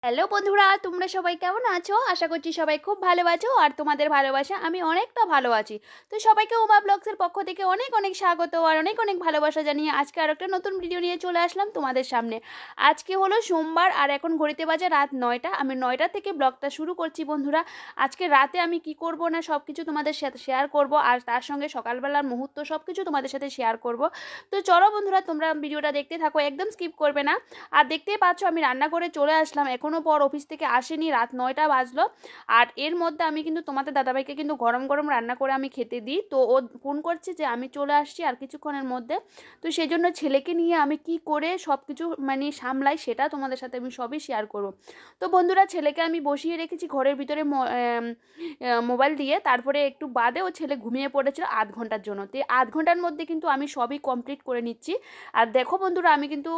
Hello বন্ধুরা, তোমরা সবাই কেমন আছো? আশা করছি সবাই খুব ভালো আছো আর তোমাদের ভালোবাসা আমি অনেকটা ভালো আছি। তো সবাইকে উমা ব্লগসের পক্ষ থেকে অনেক অনেক স্বাগত আর অনেক অনেক ভালোবাসা জানিয়ে আজকে আর একটা নতুন ভিডিও নিয়ে চলে আসলাম তোমাদের সামনে। আজকে হলো সোমবার আর এখন ঘড়িতে বাজে রাত 9টা। আমি 9টা থেকে ব্লগটা শুরু করছি বন্ধুরা। আজকে রাতে আমি কি করব না সব কিছু তোমাদের সাথে শেয়ার করব আর তার সঙ্গে সকালবেলার মুহূর্ত সব কিছু তোমাদের সাথে শেয়ার করব। তো চলো বন্ধুরা, তোমরা ভিডিওটা দেখতে থাকো, একদম স্কিপ করবে না। আর দেখতেই পাচ্ছ আমি রান্না করে চলে আসলাম, এখনও পর অফিস থেকে আসেনি, রাত 9টা বাজলো। আর এর মধ্যে আমি কিন্তু তোমাদের দাদাভাইকে কিন্তু গরম গরম রান্না করে আমি খেতে দিই। তো ও ফোন করছে যে আমি চলে আসছি আর কিছুক্ষণের মধ্যে। তো সেই জন্য ছেলেকে নিয়ে আমি কি করে সব কিছু মানে সামলাই সেটা তোমাদের সাথে আমি সবই শেয়ার করব। তো বন্ধুরা, ছেলেকে আমি বসিয়ে রেখেছি ঘরের ভিতরে মোবাইল দিয়ে। তারপরে একটু বাদে ও ছেলে ঘুমিয়ে পড়েছিল আধ ঘন্টার জন্য। তো আধ ঘন্টার মধ্যে কিন্তু আমি সবই কমপ্লিট করে নিচ্ছি। আর দেখো বন্ধুরা, আমি কিন্তু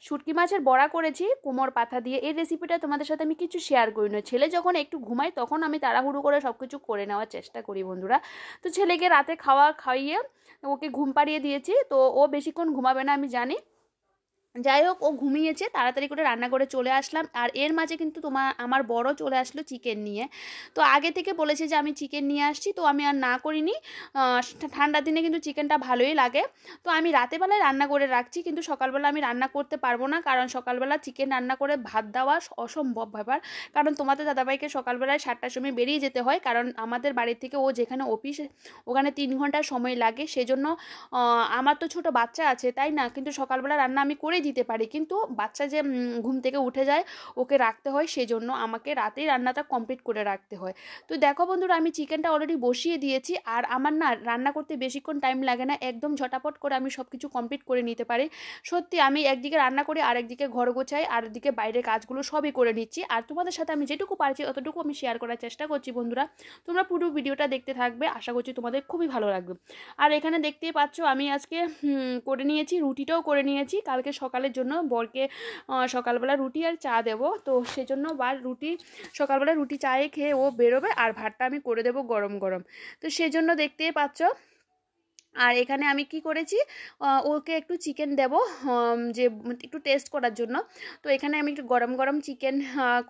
শুটকি মাছের বড়া করেছি কুমড় পাতা দিয়ে। এই রেসিপিটা তোমাদের সাথে আমি কিছু শেয়ার করি না, ছেলে যখন একটু ঘুমায় তখন আমি তাড়াহুড়ো করে সব কিছু করে নেওয়ার চেষ্টা করি বন্ধুরা। তো ছেলেকে রাতে খাইয়ে ওকে ঘুম পাড়িয়ে দিয়েছি। তো ও বেশিক্ষণ ঘুমাবে না আমি জানি। যাই হোক, ও ঘুমিয়েছে, তাড়াতাড়ি করে রান্না করে চলে আসলাম। আর এর মাঝে কিন্তু আমার বড় চলে আসলো চিকেন নিয়ে। তো আগে থেকে বলেছে যে আমি চিকেন নিয়ে আসছি, তো আমি আর না করিনি। ঠান্ডার দিনে কিন্তু চিকেনটা ভালোই লাগে। তো আমি রাতেবেলায় রান্না করে রাখছি, কিন্তু সকালবেলা আমি রান্না করতে পারবো না, কারণ সকালবেলা চিকেন রান্না করে ভাত দেওয়া অসম্ভব ব্যাপার। কারণ তোমাদের দাদাভাইকে সকালবেলায় 7টার সময় বেরিয়ে যেতে হয়, কারণ আমাদের বাড়ি থেকে ও যেখানে অফিস ওখানে 3 ঘন্টা সময় লাগে। সেজন্য আমার তো ছোট বাচ্চা আছে, তাই না, কিন্তু সকালবেলা রান্না আমি করে দিতে পারি, কিন্তু বাচ্চা যে ঘুম থেকে উঠে যায় ওকে রাখতে হয়, সেজন্য আমাকে রাতেই রান্নাটা কমপ্লিট করে রাখতে হয়। তো দেখো বন্ধুরা, আমি চিকেনটা অলরেডি বসিয়ে দিয়েছি। আর আমার না রান্না করতে বেশিক্ষণ টাইম লাগে না, একদম ঝটাপট করে আমি সব কিছু কমপ্লিট করে নিতে পারি। সত্যি আমি একদিকে রান্না করি আর একদিকে ঘর গোছাই আর একদিকে বাইরের কাজগুলো সবই করে নিচ্ছি। আর তোমাদের সাথে আমি যেটুকু পারছি অতটুকু আমি শেয়ার করার চেষ্টা করছি বন্ধুরা। তোমরা পুরো ভিডিওটা দেখতে থাকবে, আশা করছি তোমাদের খুবই ভালো লাগবে। আর এখানে দেখতেই পাচ্ছ আমি আজকে করে নিয়েছি, রুটিটাও করে নিয়েছি কালকে সকালের জন্য। বরকে সকালবেলা রুটি আর চা দেবো, তো সেজন্য সকালবেলা রুটি চায়ে খেয়ে ও বেরোবে আর ভাতটা আমি করে দেবো গরম গরম। তো সেজন্য দেখতেই পাচ্ছ। আর এখানে আমি কি করেছি, ওকে একটু চিকেন দেবো যে একটু টেস্ট করার জন্য। তো এখানে আমি একটু গরম গরম চিকেন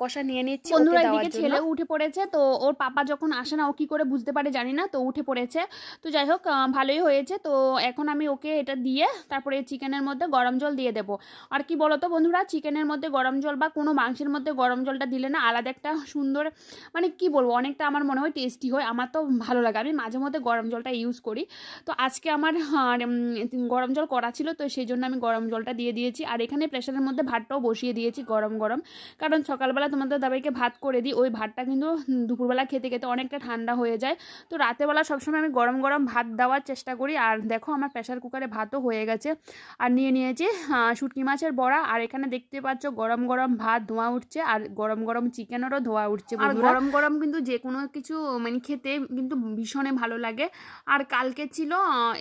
কষা নিয়ে নিচ্ছি বন্ধুরা। এদিকে ছেলে উঠে পড়েছে, তো ওর পাপা যখন আসে না ও কি করে বুঝতে পারে জানি না, তো উঠে পড়েছে। তো যাই হোক, ভালোই হয়েছে। তো এখন আমি ওকে এটা দিয়ে তারপরে চিকেনের মধ্যে গরম জল দিয়ে দেবো। আর কি বলতো বন্ধুরা, চিকেনের মধ্যে গরম জল বা কোনো মাংসের মধ্যে গরম জলটা দিলে না আলাদা একটা সুন্দর, মানে কি বলবো, অনেকটা আমার মনে হয় টেস্টি হয়। আমার তো ভালো লাগে, আমি মাঝে মধ্যে গরম জলটা ইউজ করি। তো আজকে আমার গরম জল করা ছিল, তো সেই জন্য আমি গরম জলটা দিয়ে দিয়েছি। আর এখানে প্রেসারের মধ্যে ভাতটাও বসিয়ে দিয়েছি গরম গরম, কারণ সকালবেলা তোমাদের দাদাভাইকে ভাত করে দিই, ওই ভাতটা কিন্তু দুপুরবেলা খেতে খেতে অনেকটা ঠান্ডা হয়ে যায়। তো রাতেবেলা সবসময় আমি গরম গরম ভাত দেওয়ার চেষ্টা করি। আর দেখো আমার প্রেসার কুকারে ভাতও হয়ে গেছে। আর নিয়ে নিয়েছি শুটকি মাছের বড়া। আর এখানে দেখতে পাচ্ছ গরম গরম ভাত ধোঁয়া উঠছে আর গরম গরম চিকেনেরও ধোঁয়া উঠছে। আর গরম গরম কিন্তু যে কোনো কিছু মানে খেতে কিন্তু ভীষণই ভালো লাগে। আর কালকে ছিল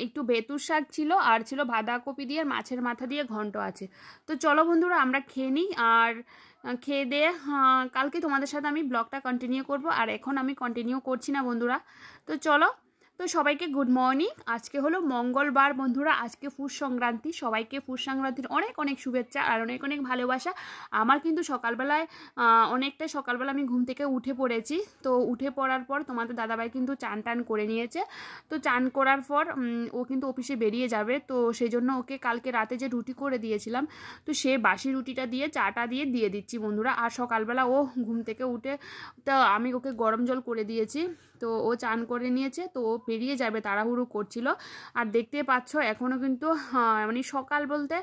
একটু বেতুর শাক ছিল আর ছিল বাঁধাকপি দিয়ে মাছের মাথা দিয়ে ঘন্ট আছে। তো চলো বন্ধুরা আমরা খেয়ে নিই। আর খেয়ে দিয়ে কালকে তোমাদের সাথে আমি ব্লগটা কন্টিনিউ করব। আর এখন আমি কন্টিনিউ করছি না বন্ধুরা। তো চলো। তো সবাইকে গুড মর্নিং। আজকে হলো মঙ্গলবার বন্ধুরা, আজকে পুষ সংক্রান্তি। সবাইকে পুষ সংক্রান্তির অনেক অনেক শুভেচ্ছা আর অনেক অনেক ভালোবাসা। আমার কিন্তু সকালবেলায় অনেকটা সকালবেলা আমি ঘুম থেকে উঠে পড়েছি। তো উঠে পড়ার পর তোমাদের দাদাভাই কিন্তু চান টান করে নিয়েছে। তো চান করার পর ও কিন্তু অফিসে বেরিয়ে যাবে। তো সেই জন্য ওকে কালকে রাতে যে রুটি করে দিয়েছিলাম, তো সে বাসি রুটিটা দিয়ে চাটা দিয়ে দিচ্ছি বন্ধুরা। আর সকালবেলা ও ঘুম থেকে উঠে তো আমি ওকে গরম জল করে দিয়েছি। তো ও চান করে নিয়েছে, তো ও বেরিয়ে যাবে, তাড়াহুড়ো করছিল। আর দেখতে পাচ্ছ এখনও কিন্তু মানে সকাল বলতে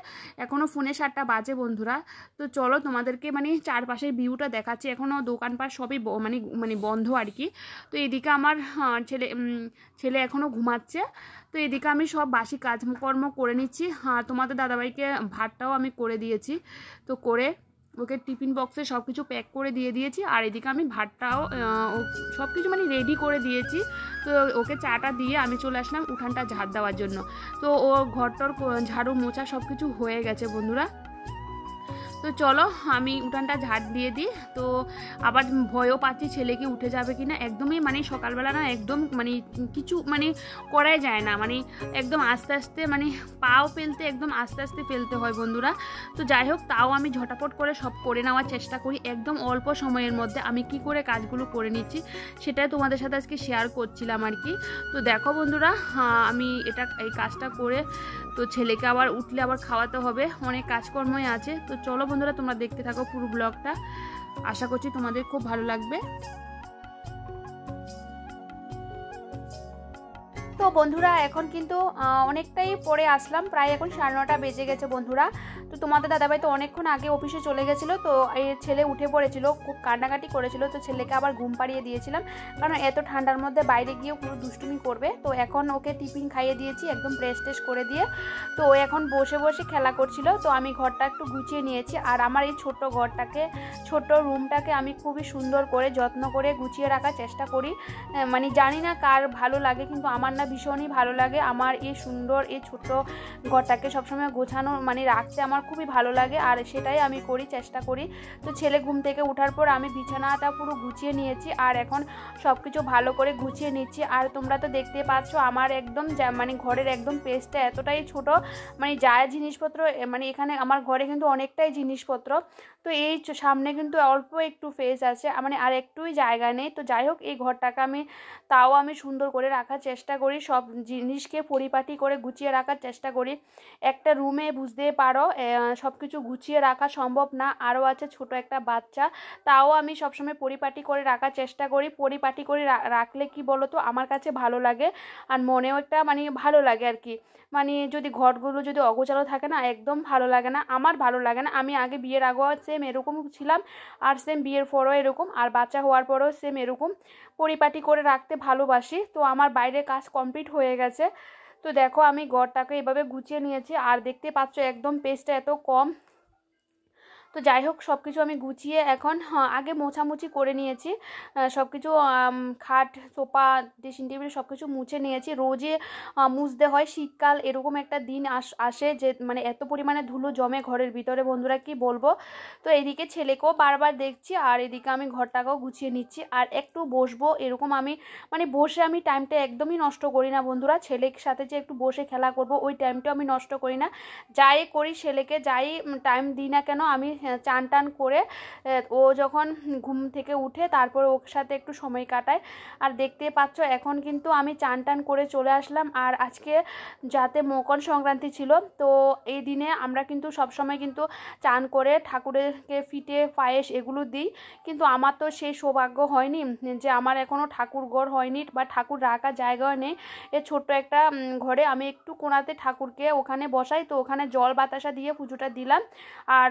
এখনও 7:45 বাজে বন্ধুরা। তো চলো তোমাদেরকে মানে চারপাশের ভিউটা দেখাচ্ছি। এখনও দোকানপাট সবই মানে বন্ধ আর কি। তো এদিকে আমার ছেলে এখনও ঘুমাচ্ছে। তো এদিকে আমি সব বাসি কাজকর্ম করে নিচ্ছি। তোমাদের দাদাভাইকে ভাতটাও আমি করে দিয়েছি। তো করে ওকে টিফিন বক্সে সব কিছু প্যাক করে দিয়ে দিয়েছি। আর এদিকে আমি ভাতটাও সব কিছু মানে রেডি করে দিয়েছি। তো ওকে চাটা দিয়ে আমি চলে আসলাম উঠানটা ঝাড় দেওয়ার জন্য। তো ও ঘরটর ঝাড়ু মোছা সব কিছু হয়ে গেছে বন্ধুরা। তো চলো আমি উঠানটা ঝাড় দিয়ে দিই। তো আবার ভয়ও পাচ্ছি ছেলে কি উঠে যাবে কি না, একদমই মানে সকালবেলা না একদম মানে কিছু মানে করাই যায় না, মানে একদম আস্তে আস্তে মানে পাও ফেলতে একদম আস্তে আস্তে ফেলতে হয় বন্ধুরা। তো যাই হোক, তাও আমি ঝটাপট করে সব করে নেওয়ার চেষ্টা করি, একদম অল্প সময়ের মধ্যে আমি কি করে কাজগুলো করে নিচ্ছি সেটাই তোমাদের সাথে আজকে শেয়ার করছিলাম আর কি। তো দেখো বন্ধুরা, আমি এই কাজটা করে তো ছেলেকে আবার উঠলে আবার খাওয়াতে হবে, অনেক কাজকর্মই আছে। তো চলো বন্ধুরা, তোমরা দেখতে থাকো পুরো ব্লগটা, আশা করছি তোমাদের খুব ভালো লাগবে। তো বন্ধুরা এখন কিন্তু অনেকটাই পরে আসলাম, প্রায় এখন 9:30 বেজে গেছে বন্ধুরা। তো তোমাদের দাদাভাই তো অনেকক্ষণ আগে অফিসে চলে গেছিলো, তো এই ছেলে উঠে পড়েছিল, খুব কান্নাকাটি করেছিল, তো ছেলেকে আবার ঘুম পাড়িয়ে দিয়েছিলাম, কারণ এত ঠান্ডার মধ্যে বাইরে গিয়েও পুরো দুষ্টুমি করবে। তো এখন ওকে টিফিন খাইয়ে দিয়েছি একদম প্রেস টেস করে দিয়ে, তো ও এখন বসে বসে খেলা করছিল। তো আমি ঘরটা একটু গুছিয়ে নিয়েছি, আর আমার এই ছোট্ট ঘরটাকে, ছোট্ট রুমটাকে আমি খুবই সুন্দর করে যত্ন করে গুছিয়ে রাখার চেষ্টা করি। মানে জানি না কার ভালো লাগে, কিন্তু আমার না ভীষণই ভালো লাগে। আমার এই সুন্দর এই ছোট্ট ঘরটাকে সবসময় গোছানো মানে রাখতে আমার খুবই ভালো লাগে, আর সেটাই আমি করি, চেষ্টা করি। তো ছেলে ঘুম থেকে ওঠার পর আমি বিছানাটা পুরো গুছিয়ে নিয়েছি, আর এখন সব কিছু ভালো করে গুছিয়ে নিচ্ছি। আর তোমরা তো দেখতে পাচ্ছ আমার একদম মানে ঘরের একদম পেজটা এতটাই ছোট, মানে যা জিনিসপত্র মানে এখানে আমার ঘরে কিন্তু অনেকটাই জিনিসপত্র। তো এই সামনে কিন্তু অল্প একটু ফেস আছে, মানে আর একটুই জায়গা নেই। তো যাই হোক, এই ঘরটাকে তাও আমি সুন্দর করে রাখার চেষ্টা করি, সব জিনিসকে পরিপাটি করে গুছিয়ে রাখার চেষ্টা করি। একটা রুমে বুঝতে পারো সব কিছু গুছিয়ে রাখা সম্ভব না, আরও আছে ছোট একটা বাচ্চা, তাও আমি সবসময় পরিপাটি করে রাখার চেষ্টা করি। পরিপাটি করে রাখলে কি বলো তো, আমার কাছে ভালো লাগে, আর মনেও একটা মানে ভালো লাগে আর কি। মানে যদি ঘরগুলো যদি অগোছালো থাকে না, একদম ভালো লাগে না, আমার ভালো লাগে না। আমি আগে বিয়ের আগেও সেম এরকম ছিলাম, আর সেম বিয়ের পরও এরকম, আর বাচ্চা হওয়ার পরেও সেম এরকম পরিপাটি করে রাখতে ভালোবাসি। তো আমার বাইরে কাজ কমপ্লিট হয়ে গেছে। তো দেখো আমি ঘরটাকে এভাবে গুছিয়ে নিয়েছি, আর দেখতে পাচ্ছ একদম পেজটা এত কম। তো যাই হোক, সব কিছু আমি গুছিয়ে এখন আগে মোছামুছি করে নিয়েছি, সব কিছু খাট সোফা ড্রেসিং টেবিল সব কিছু মুছে নিয়েছি। রোজে মুছতে হয়, শীতকাল এরকম একটা দিন আসে যে মানে এত পরিমাণে ধুলো জমে ঘরের ভিতরে বন্ধুরা, কি বলবো। তো এদিকে ছেলেকেও বারবার দেখছি, আর এদিকে আমি ঘরটাকেও গুছিয়ে নিচ্ছি, আর একটু বসবো এরকম আমি মানে বসে আমি টাইমটা একদমই নষ্ট করি না বন্ধুরা। ছেলের সাথে যে একটু বসে খেলা করব ওই টাইমটাও আমি নষ্ট করি না, যাই করি ছেলেকে যাই টাইম দিই না কেন, আমি চান টান করে ও যখন ঘুম থেকে উঠে তারপর ওর সাথে একটু সময় কাটাই। আর দেখতে পাচ্ছ এখন কিন্তু আমি চান টান করে চলে আসলাম, আর আজকে যাতে মকর সংক্রান্তি ছিল, তো এই দিনে আমরা কিন্তু সবসময় কিন্তু চান করে ঠাকুরকে ফিটে পায়েস এগুলো দিই, কিন্তু আমার তো সেই সৌভাগ্য হয়নি যে আমার এখনও ঠাকুর ঘর হয়নি বা ঠাকুর রাখার জায়গাও নেই। এ ছোট্ট একটা ঘরে আমি একটু কোণাতে ঠাকুরকে ওখানে বসাই, তো ওখানে জল বাতাসা দিয়ে পুজোটা দিলাম, আর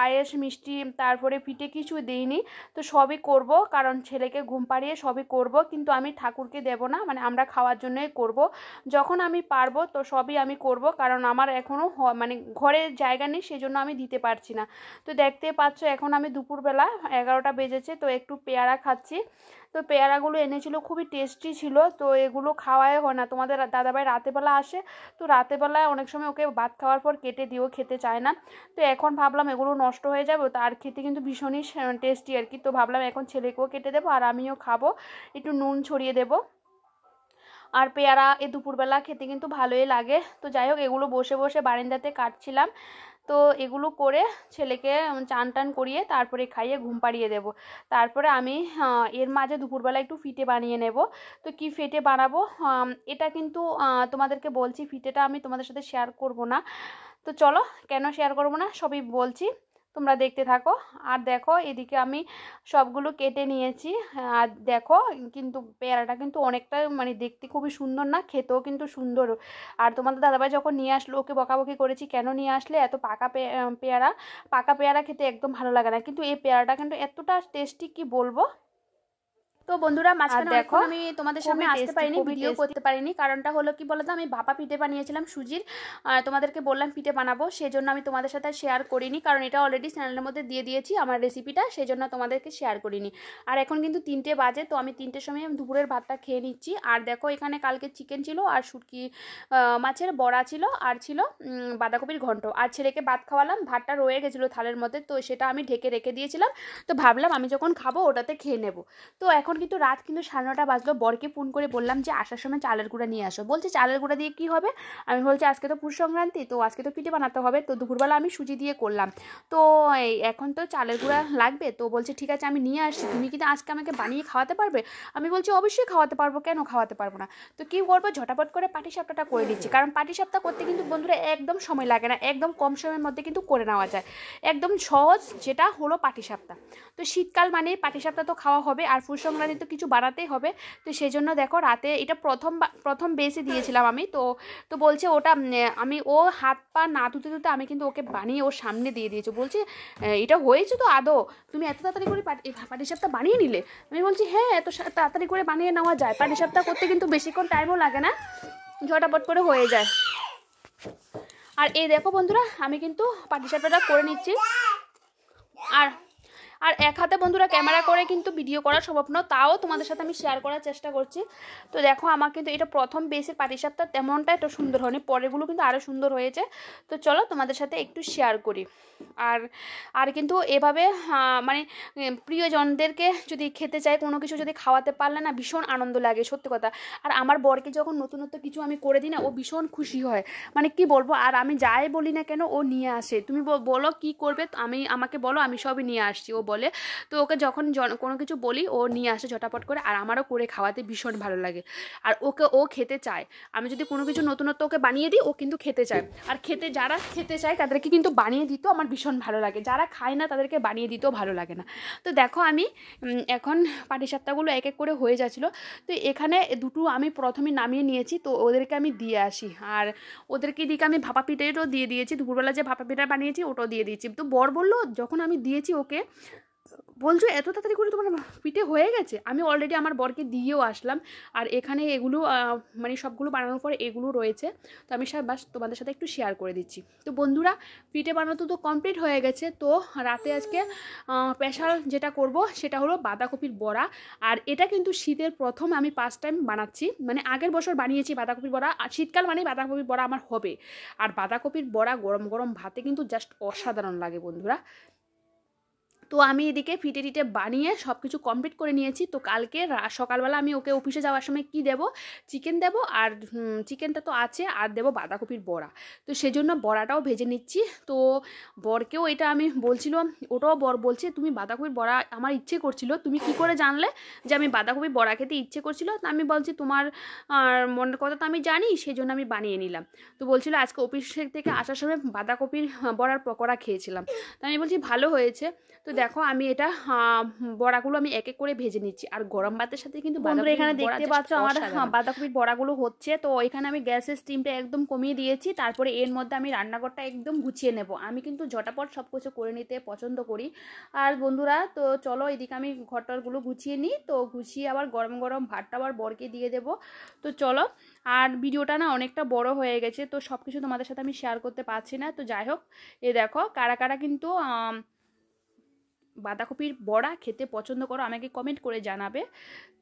পায়েস মিষ্টি তারপরে পিঠে কিছু দিইনি। তো সবই করব, কারণ ছেলেকে ঘুম পাড়িয়ে সবই করব, কিন্তু আমি ঠাকুরকে দেব না, মানে আমরা খাওয়ার জন্যই করব। যখন আমি পারবো তো সবই আমি করব, কারণ আমার এখনও মানে ঘরের জায়গা নেই, সেই জন্য আমি দিতে পারছি না। তো দেখতে পাচ্ছ এখন আমি দুপুরবেলা 11টা বেজেছে, তো একটু পেয়ারা খাচ্ছি। তো পেয়ারাগুলো এনেছিল, খুবই টেস্টি ছিল, তো এগুলো খাওয়াই হয় না। তোমাদের দাদাভাই রাতেবেলা আসে, তো রাতেবেলায় অনেক সময় ওকে ভাত খাওয়ার পর কেটে দিও, খেতে চায় না। তো এখন ভাবলাম এগুলো নষ্ট হয়ে যাবে, তো আর খেতে কিন্তু ভীষণই টেস্টি আর কি। তো ভাবলাম এখন ছেলেকেও কেটে দেবো আর আমিও খাবো, একটু নুন ছড়িয়ে দেবো। আর পেয়ারা এই দুপুরবেলা খেতে কিন্তু ভালোই লাগে। তো যাই হোক, এগুলো বসে বসে বারান্দাতে কাটছিলাম। তো এগুলো করে ছেলেকে চান টান করিয়ে তারপরে খাইয়ে ঘুম পাড়িয়ে দেব। তারপরে আমি এর মাঝে দুপুরবেলা একটু ফিটে বানিয়ে নেব। তো কি ফিটে বানাবো, এটা কিন্তু তোমাদেরকে বলছি, ফিটেটা আমি তোমাদের সাথে শেয়ার করব না। তো চলো, কেন শেয়ার করব না সবই বলছি, তোমরা দেখতে থাকো। আর দেখো এদিকে আমি সবগুলো কেটে নিয়েছি, আর দেখো কিন্তু পেয়ারাটা কিন্তু অনেকটা মানে দেখতে খুবই সুন্দর, না খেতেও কিন্তু সুন্দর। আর তোমাদের দাদাভাই যখন নিয়ে আসলো ওকে বকাবকি করেছি, কেন নিয়ে আসলে এত পাকা পেয়ারা, পাকা পেয়ারা খেতে একদম ভালো লাগে না, কিন্তু এই পেয়ারাটা কিন্তু এতটা টেস্টি কি বলবো। তো বন্ধুরা মাঝখানে দেখো আমি তোমাদের সামনে আসতে পারিনি, ভিডিও করতে পারিনি। কারণটা হলো কি বলতো, আমি ভাপা পিঠে বানিয়েছিলাম সুজির, তোমাদেরকে বললাম পিঠে বানাবো, সেই জন্য আমি তোমাদের সাথে শেয়ার করিনি, কারণ এটা অলরেডি চ্যানেলের মধ্যে দিয়ে দিয়েছি আমার রেসিপিটা, সেই জন্য তোমাদেরকে শেয়ার করিনি। আর এখন কিন্তু 3টে বাজে, তো আমি 3টের সময় দুপুরের ভাতটা খেয়ে নিচ্ছি। আর দেখো এখানে কালকে চিকেন ছিল, আর শুটকি মাছের বড়া ছিল, আর ছিল বাঁধাকপির ঘন্ট। আর ছেলেকে ভাত খাওয়ালাম, ভাতটা রয়ে গেছিলো থালের মধ্যে, তো সেটা আমি ঢেকে রেখে দিয়েছিলাম। তো ভাবলাম আমি যখন খাবো ওটাতে খেয়ে নেব। তো এখন কিন্তু রাত কিন্তু 9:30 বাজলো। বরকে ফোন করে বললাম যে আসার সময় চালের গুঁড়া নিয়ে আসো। বলছে চালের গুঁড়া দিয়ে কি হবে? আমি বলছি আজকে তো পুষ সংক্রান্তি, তো আজকে তো পিঠে বানাতে হবে। তো দুপুরবেলা আমি সুজি দিয়ে করলাম, তো এখন তো চালের গুঁড়া লাগবে। তো বলছে ঠিক আছে আমি নিয়ে আসছি, তুমি কিন্তু আজকে আমাকে বানিয়ে খাওয়াতে পারবে? আমি বলছি অবশ্যই খাওয়াতে পারবো, কেন খাওয়াতে পারবো না। তো কী করবো, ঝটাপট করে পাটিসাপটাটা করে দিচ্ছি, কারণ পাটিসাপটা করতে কিন্তু বন্ধুরা একদম সময় লাগে না, একদম কম সময়ের মধ্যে কিন্তু করে নেওয়া যায়, একদম সহজ, যেটা হলো পাটিসাপটা। তো শীতকাল মানে পাটিসাপটা তো খাওয়া হবে, আর পুষ সংক্রান্তি তো কিছু বানাতেই হবে। তো সেই জন্য দেখো রাতে এটা প্রথম বেসে দিয়েছিলাম আমি। তো বলছে ওটা আমি ও হাত পা না ধুতে ধুতে আমি কিন্তু ওকে বানিয়ে ওর সামনে দিয়ে দিয়েছি। বলছে এটা হয়েছে তো আদৌ, তুমি এত তাড়াতাড়ি করে পাটিসাপটা বানিয়ে নিলে? আমি বলছি হ্যাঁ, এত তাড়াতাড়ি করে বানিয়ে নেওয়া যায়, পাটিসাপটা করতে কিন্তু বেশিক্ষণ টাইমও লাগে না, ঝটাপট করে হয়ে যায়। আর এই দেখো বন্ধুরা আমি কিন্তু পাটিসাপটাটা করে নিচ্ছি। আর এক হাতে বন্ধুরা ক্যামেরা করে কিন্তু ভিডিও করা সম্ভব না, তাও তোমাদের সাথে আমি শেয়ার করার চেষ্টা করছি। তো দেখো আমার কিন্তু এটা প্রথম বেসের পাটিসাপটা তেমনটা একটু সুন্দর হয়নি, পরেরগুলো কিন্তু আরও সুন্দর হয়েছে। তো চলো তোমাদের সাথে একটু শেয়ার করি। আর কিন্তু এভাবে মানে প্রিয়জনদেরকে যদি খেতে চাই, কোনো কিছু যদি খাওয়াতে পারলে না ভীষণ আনন্দ লাগে, সত্যি কথা। আর আমার বরকে যখন নতুনত্ব কিছু আমি করে দিই না, ও ভীষণ খুশি হয়, মানে কি বলবো। আর আমি যাই বলি না কেন ও নিয়ে আসে, তুমি বলো কি করবে, আমাকে বলো, আমি সবই নিয়ে আসছি ও বলে। তো ওকে যখন কোনো কিছু বলি ও নিয়ে আসে ঝটাপট করে, আর আমারও করে খাওয়াতে ভীষণ ভালো লাগে। আর ও খেতে চায়, আমি যদি কোনো কিছু নতুনত্ব ওকে বানিয়ে দিই ও কিন্তু খেতে চায়। আর যারা খেতে চায় তাদেরকে কিন্তু বানিয়ে দিতেও আমার ভীষণ ভালো লাগে, যারা খায় না তাদেরকে বানিয়ে দিতেও ভালো লাগে না। তো দেখো আমি এখন পাটিসাপটাগুলো এক এক করে হয়ে যাচ্ছিলো। তো এখানে দুটো আমি প্রথমে নামিয়ে নিয়েছি, তো ওদেরকে আমি দিয়ে আসি। আর ওদেরকে দিকে আমি ভাপা পিঠাটাও দিয়ে দিয়েছি, দুপুরবেলা যে ভাপা পিঠা বানিয়েছি ওটাও দিয়ে দিয়েছি। তো বর বললো যখন আমি দিয়েছি ওকে, বলছো এত তাড়াতাড়ি করে তোমার পিঠে হয়ে গেছে? আমি অলরেডি আমার বরকে দিয়েও আসলাম। আর এখানে এগুলো মানে সবগুলো বানানোর পরে এগুলো রয়েছে, তো আমি বাস তোমাদের সাথে একটু শেয়ার করে দিচ্ছি। তো বন্ধুরা পিঠে বানানো তো কমপ্লিট হয়ে গেছে। তো রাতে আজকে স্পেশাল যেটা করব সেটা হলো বাঁধাকপির বড়া। আর এটা কিন্তু শীতের প্রথম আমি ফার্স্ট টাইম বানাচ্ছি, মানে আগের বছর বানিয়েছি বাঁধাকপির বড়া, আর শীতকাল মানে বাঁধাকপির বড়া আমার হবে। আর বাঁধাকপির বড়া গরম গরম ভাতে কিন্তু জাস্ট অসাধারণ লাগে বন্ধুরা। তো আমি এদিকে পিঠে টিটে বানিয়ে সব কিছু কমপ্লিট করে নিয়েছি। তো কালকে সকালবেলা আমি ওকে অফিসে যাওয়ার সময় কি দেব, চিকেন দেব, আর চিকেনটা তো আছে, আর দেব বাঁধাকপির বড়া। তো সেজন্য বড়াটাও ভেজে নিচ্ছি। তো বরকেও এটা আমি বলছিলাম, ওটাও বর বলছে তুমি বাঁধাকপির বড়া আমার ইচ্ছে করছিল, তুমি কি করে জানলে যে আমি বাঁধাকপির বড়া খেতে ইচ্ছে করছিল? তো আমি বলছি তোমার মনের কথা তো আমি জানি, সেই জন্য আমি বানিয়ে নিলাম। তো বলছিল আজকে অফিস থেকে আসার সময় বাঁধাকপির বড়ার পকোড়া খেয়েছিলাম। তো আমি বলছি ভালো হয়েছে। তো দেখো আমি এটা বড়াগুলো আমি এক এক করে ভেজে নিচ্ছি, আর গরম ভাতের সাথে কিন্তু বন্ধুরা এখানে দেখতে পাচ্ছ আমার বাঁধাকপির বড়াগুলো হচ্ছে। তো এখানে আমি গ্যাসের স্টিমটা একদম কমিয়ে দিয়েছি, তারপরে এর মধ্যে আমি রান্নাঘরটা একদম গুছিয়ে নেব। আমি কিন্তু ঝটাপট সব কিছু করে নিতে পছন্দ করি। আর বন্ধুরা তো চলো এদিকে আমি ঘরটারগুলো গুছিয়ে নিই। তো গুছিয়ে আবার গরম গরম ভাতটা আবার বরকে দিয়ে দেবো। তো চলো, আর ভিডিওটা না অনেকটা বড় হয়ে গেছে, তো সব কিছু তোমাদের সাথে আমি শেয়ার করতে পারছি না। তো যাই হোক, এ দেখো কারা কারা কিন্তু বাঁধাকপির বড়া খেতে পছন্দ করো আমাকে কমেন্ট করে জানাবে।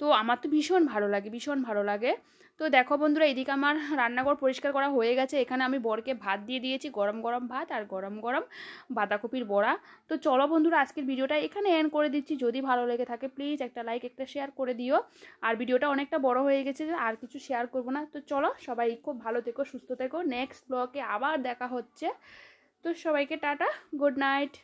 তো আমার তো ভীষণ ভালো লাগে, ভীষণ ভালো লাগে। তো দেখো বন্ধুরা এদিকে আমার রান্নাঘর পরিষ্কার করা হয়ে গেছে। এখানে আমি বরকে ভাত দিয়ে দিয়েছি, গরম গরম ভাত আর গরম গরম বাঁধাকপির বড়া। তো চলো বন্ধুরা আজকের ভিডিওটা এখানে এন্ড করে দিচ্ছি। যদি ভালো লেগে থাকে প্লিজ একটা লাইক একটা শেয়ার করে দিও। আর ভিডিওটা অনেকটা বড় হয়ে গেছে, আর কিছু শেয়ার করবো না। তো চলো সবাই খুব ভালো থেকো, সুস্থ থেকো, নেক্সট ব্লগে আবার দেখা হচ্ছে। তো সবাইকে টাটা, গুড নাইট।